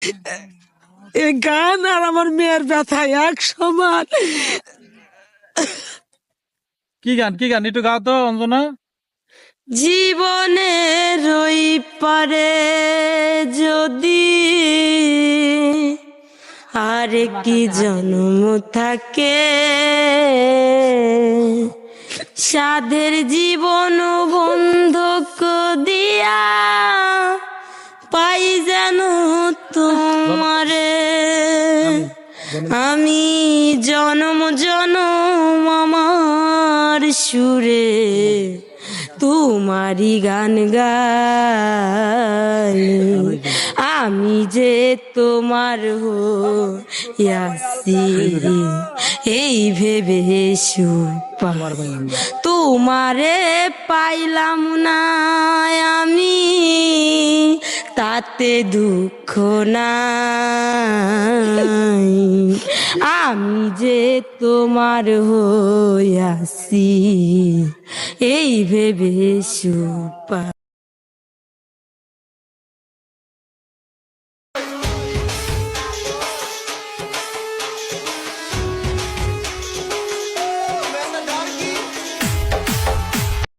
এ গান আর আমার মেয়ের ব্যথা এক সমান। কি গান একটু গাও তো অঞ্জনা। জীবনের ওই পারে যদি আর কি জন্ম থাকে, সাধের জীবন বন্ধক দিয়া পাই যেন তোমারে। আমি জনম জনম আমার সুরে তোমারি গান গাই। আমি যে তোমার হইয়াছি এই ভেবে সুপা তোমারে পাইলাম না আমি, তাতে দুঃখ নাই। আমি যে তোমার হইয়াছি এই ভেবে সুপা।